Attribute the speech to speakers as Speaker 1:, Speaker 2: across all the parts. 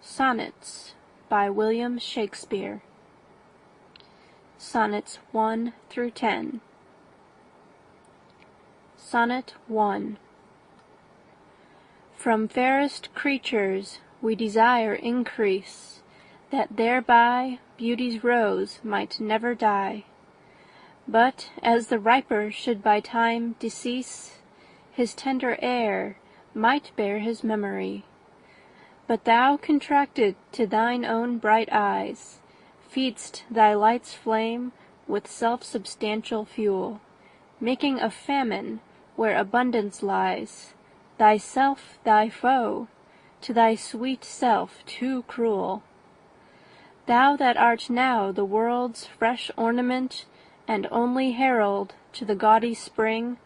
Speaker 1: Sonnets by William Shakespeare. Sonnets 1 through 10. Sonnet 1. From fairest creatures we desire increase, that thereby beauty's rose might never die. But as the riper should by time decease, his tender air might bear his memory. But thou contracted to thine own bright eyes, feed'st thy light's flame with self-substantial fuel, making a famine where abundance lies, thyself thy foe, to thy sweet self too cruel. Thou that art now the world's fresh ornament, and only herald to the gaudy spring,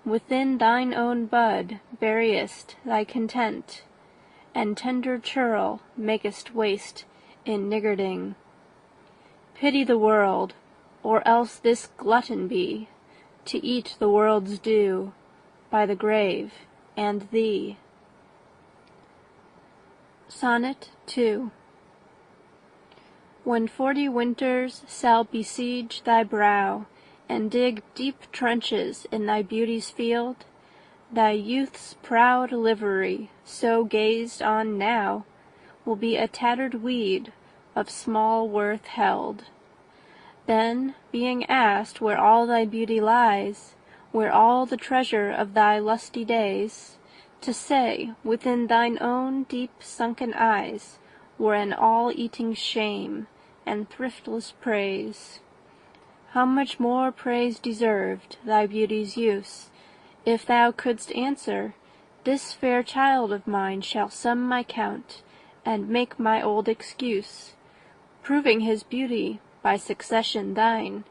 Speaker 1: within thine own bud buryest thy content, and tender churl makest waste in niggarding. Pity the world, or else this glutton be, to eat the world's due, by the grave and thee. Sonnet 2. When 40 winters shall besiege thy brow, and dig deep trenches in thy beauty's field, thy youth's proud livery, so gazed on now, will be a tattered weed of small worth held. Then, being asked where all thy beauty lies, where all the treasure of thy lusty days, to say, within thine own deep sunken eyes were an all-eating shame and thriftless praise. How much more praise deserved thy beauty's use, if thou couldst answer, this fair child of mine shall sum my count, and make my old excuse, proving his beauty by succession thine.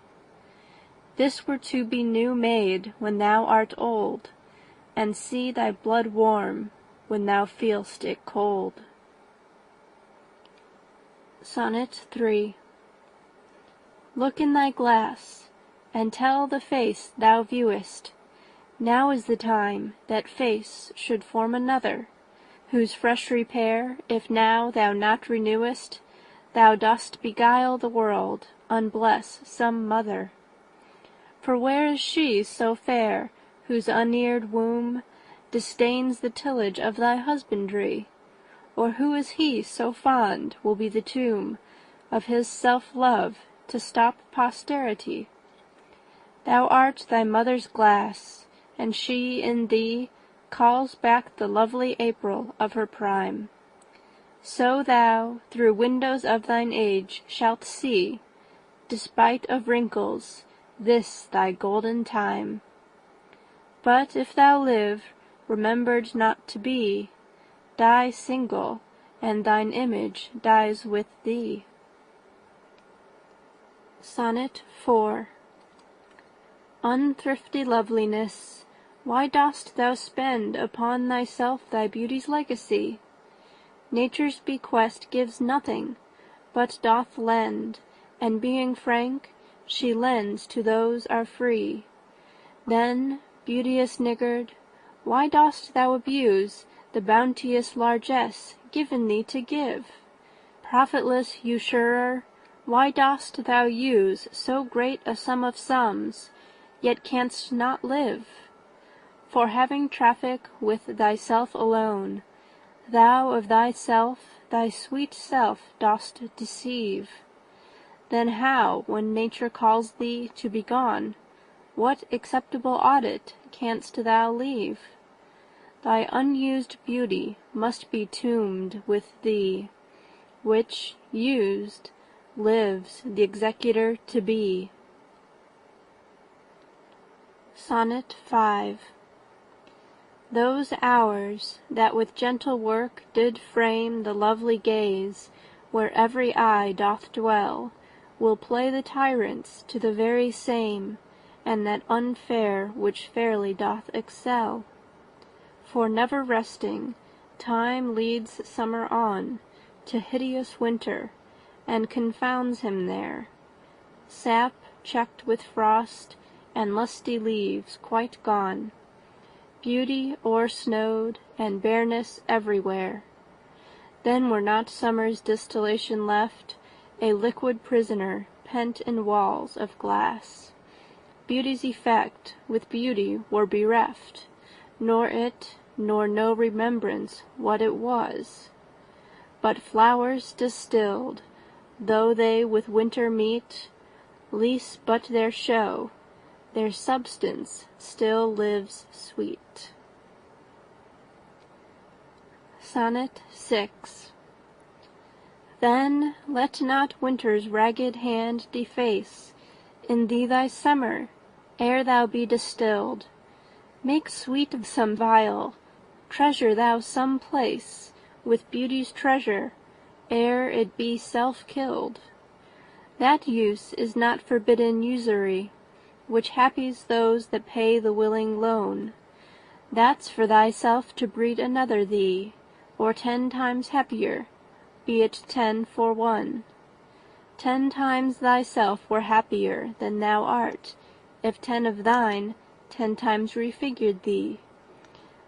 Speaker 1: This were to be new made when thou art old, and see thy blood warm when thou feel'st it cold. Sonnet 3. Look in thy glass, and tell the face thou viewest, now is the time that face should form another, whose fresh repair, if now thou not renewest, thou dost beguile the world, unbless some mother. For where is she so fair, whose uneared womb disdains the tillage of thy husbandry? Or who is he so fond will be the tomb of his self-love to stop posterity? Thou art thy mother's glass, and she in thee calls back the lovely April of her prime. So thou, through windows of thine age, shalt see, despite of wrinkles, this thy golden time. But if thou live, remembered not to be, die single, and thine image dies with thee. Sonnet 4. Unthrifty loveliness, why dost thou spend upon thyself thy beauty's legacy? Nature's bequest gives nothing, but doth lend, and being frank, she lends to those are free. Then, beauteous niggard, why dost thou abuse the bounteous largesse given thee to give? Profitless usurer, why dost thou use so great a sum of sums, yet canst not live? For having traffic with thyself alone, thou of thyself thy sweet self dost deceive. Then how, when nature calls thee to be gone, what acceptable audit canst thou leave? Thy unused beauty must be tombed with thee, which, used, lives the executor to be. Sonnet 5. Those hours that with gentle work did frame the lovely gaze, where every eye doth dwell, will play the tyrants to the very same, and that unfair which fairly doth excel. For never resting, time leads summer on to hideous winter, and confounds him there. Sap checked with frost, and lusty leaves quite gone, beauty o'ersnowed, and bareness everywhere. Then were not summer's distillation left, a liquid prisoner, pent in walls of glass. Beauty's effect with beauty were bereft, nor it, nor no remembrance what it was. But flowers distilled, though they with winter meet, lease but their show, their substance still lives sweet. Sonnet 6. Then let not winter's ragged hand deface in thee thy summer, ere thou be distilled. Make sweet of some vial, treasure thou some place with beauty's treasure, ere it be self-killed. That use is not forbidden usury, which happies those that pay the willing loan. That's for thyself to breed another thee, or 10 times happier, be it 10 for 1. 10 times thyself were happier than thou art, if 10 of thine 10 times refigured thee.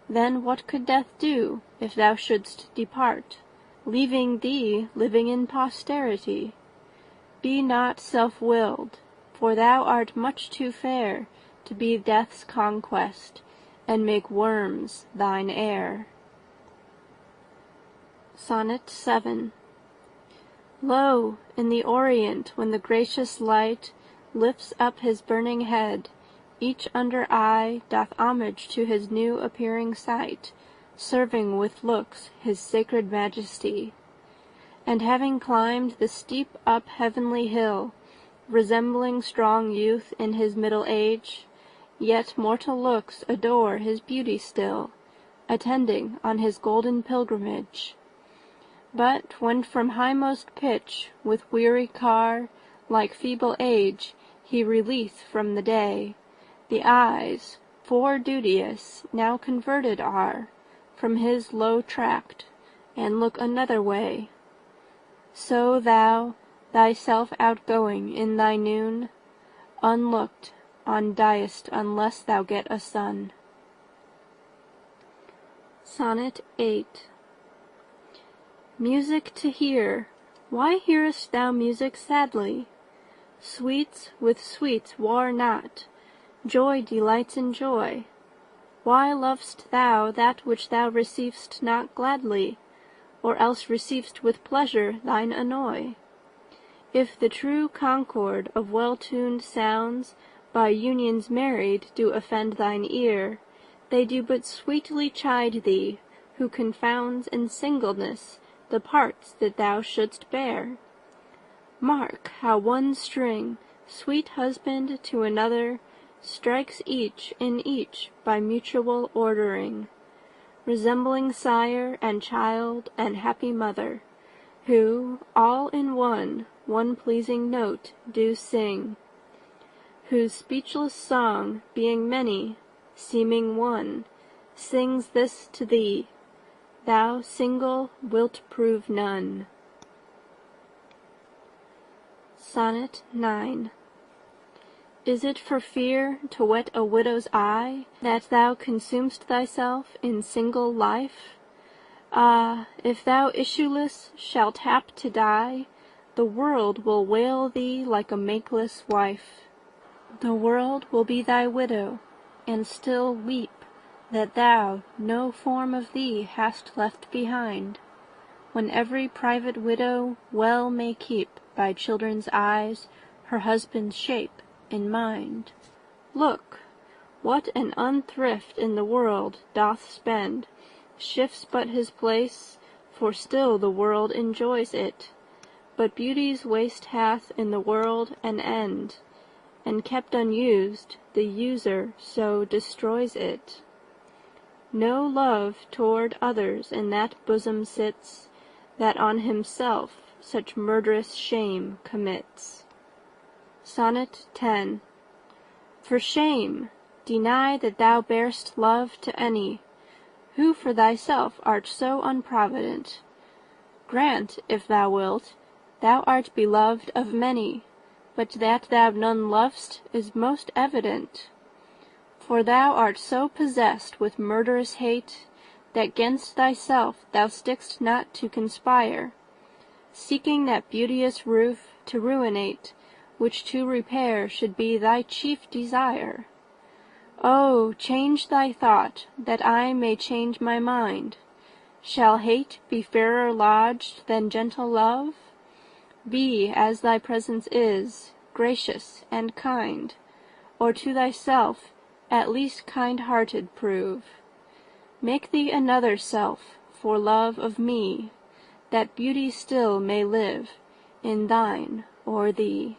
Speaker 1: Then what could death do, if thou shouldst depart, leaving thee living in posterity? Be not self-willed, for thou art much too fair to be death's conquest, and make worms thine heir. Sonnet 7. Lo, in the Orient, when the gracious light lifts up his burning head, each under eye doth homage to his new appearing sight, serving with looks his sacred majesty. And having climbed the steep up heavenly hill, resembling strong youth in his middle age, yet mortal looks adore his beauty still, attending on his golden pilgrimage. But when from highmost pitch, with weary car, like feeble age, he released from the day, the eyes, fore-duteous, now converted are from his low tract, and look another way. So thou, thyself outgoing in thy noon, unlooked on diest unless thou get a sun. Sonnet 8. Music to hear, why hearest thou music sadly? Sweets with sweets war not, joy delights in joy. Why lov'st thou that which thou receiv'st not gladly, or else receiv'st with pleasure thine annoy? If the true concord of well-tuned sounds by unions married do offend thine ear, they do but sweetly chide thee, who confounds in singleness the parts that thou shouldst bear. Mark how one string, sweet husband to another, strikes each in each by mutual ordering, resembling sire and child and happy mother, who all in one pleasing note do sing, whose speechless song, being many, seeming one, sings this to thee, thou single wilt prove none. Sonnet 9. Is it for fear to wet a widow's eye that thou consum'st thyself in single life? Ah, if thou issueless shalt hap to die, the world will wail thee like a makeless wife. The world will be thy widow, and still weep that thou no form of thee hast left behind, when every private widow well may keep by children's eyes her husband's shape in mind. Look, what an unthrift in the world doth spend, shifts but his place, for still the world enjoys it. But beauty's waste hath in the world an end, and kept unused, the user so destroys it. No love toward others in that bosom sits, that on himself such murderous shame commits. Sonnet 10. For shame, deny that thou bear'st love to any, who for thyself art so unprovident. Grant, if thou wilt, thou art beloved of many, but that thou none lov'st is most evident. For thou art so possessed with murderous hate, that 'gainst thyself thou stick'st not to conspire, seeking that beauteous roof to ruinate, which to repair should be thy chief desire. Oh, change thy thought, that I may change my mind. Shall hate be fairer lodged than gentle love? Be as thy presence is, gracious and kind, or to thyself at least kind-hearted prove. Make thee another self, for love of me, that beauty still may live in thine or thee.